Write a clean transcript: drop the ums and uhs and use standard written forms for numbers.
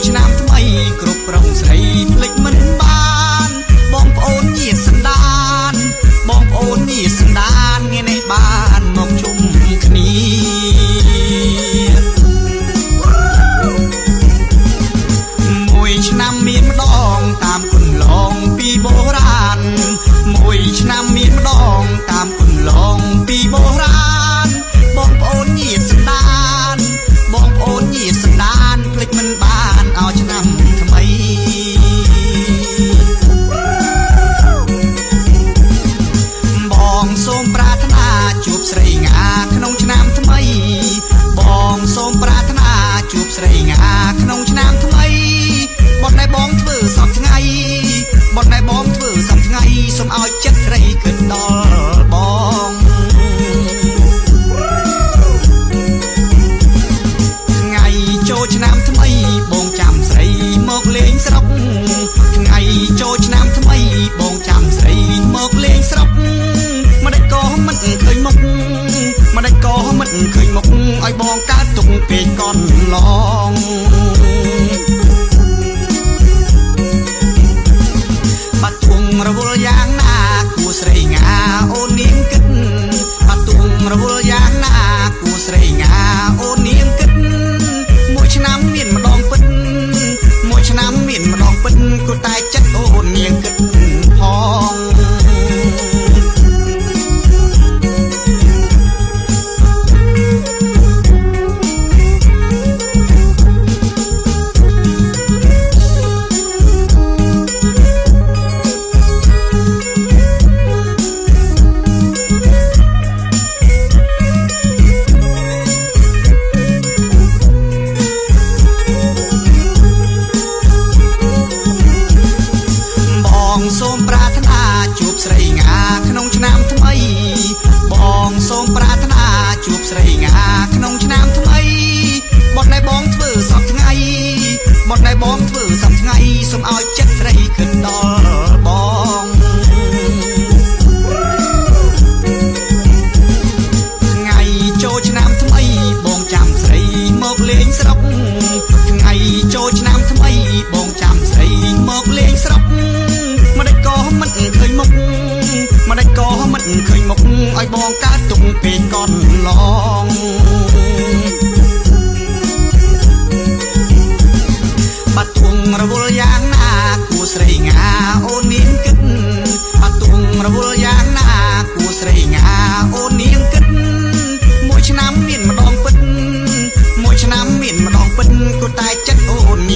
ឆ្នាំថ្មីគ្រប់ប្រងស្រីភ្លេចមិនបានបងប្អូនញាតិសន្តានបងប្អូនញាតិសន្តានថ្ងៃនេះបានមកជុំគ្នាមួយឆ្នាំមានម្ដងតាមគុណឡងពីបុរាណមួយឆ្នាំមានម្ដងតាមគុណឡងពីបុរាណបងប្អូនញាតិសន្តានបងប្អូនញាតិសន្តានភ្លេចមិនបានឲ្យឆ្នាំថ្មីបងសូមប្រាថ្នាជួបស្រីងាក្នុងឆ្នាំថ្មីបងសូមប្រាថ្នាជួបស្រីងាក្នុងឆ្នាំថ្មីបុណ្យដែលបងធ្វើសពថ្ងៃបុណ្យដែលបងធ្វើសពថ្ងៃសូមឲ្យចិត្តស្រីគិតដល់បងថ្ងៃចូលឆ្នាំថ្មីបងចាំស្រីមកលេងស្រុកថ្ងៃចូលឆ្នាំថ្មីបងចាំស្រីមកលេងស្រុកមិនដេចក៏មិនឃើញមុខមិនដេចក៏មិនឃើញមុខឲ្យបងកើតទុកពេកកន្លងបាត់ទួងរវល់យ៉ាងណាគួស្រីងាអូននាងគិតបាត់ទួងរវល់យ៉ាងណាគួស្រីងាអូននាងគិតមួយឆ្នាំមានម្ដងពិតមួយឆ្នាំមានម្ដងពិតគួរតែចិត្តអូននាងគិតផងសូមប្រាថ្នាជួបស្រីងាក្នុងឆ្នាំថ្មីបងសូមប្រាថ្នាជួបស្រីងាក្នុងឆ្នាំថ្មីបុណ្យដែលបងធ្វើសពថ្ងៃបុណ្យដែលបងធ្វើសពថ្ងៃសូមឲ្យចិត្តស្រីគិតដល់បងថ្ងៃចូលឆ្នាំថ្មីបងចាំស្រីមកលេងស្រុកថ្ងៃចូលឆ្នាំថ្មីបងចាំស្រីមកលេងស្រុកមិនដេចក៏មិនឃើញមុខមិនដេចក៏មិនឃើញមុខឲ្យបងកើតទុកពេកកន្លងបាត់ទួងរវល់យ៉ាងណាគួស្រីងាអូននាងគិតបាត់ទួងរវល់យ៉ាងណាគួស្រីងាអូននាងគិតមួយឆ្នាំមានម្ដងពិតមួយឆ្នាំមានម្ដងពិតគួរតែចិត្តអូននា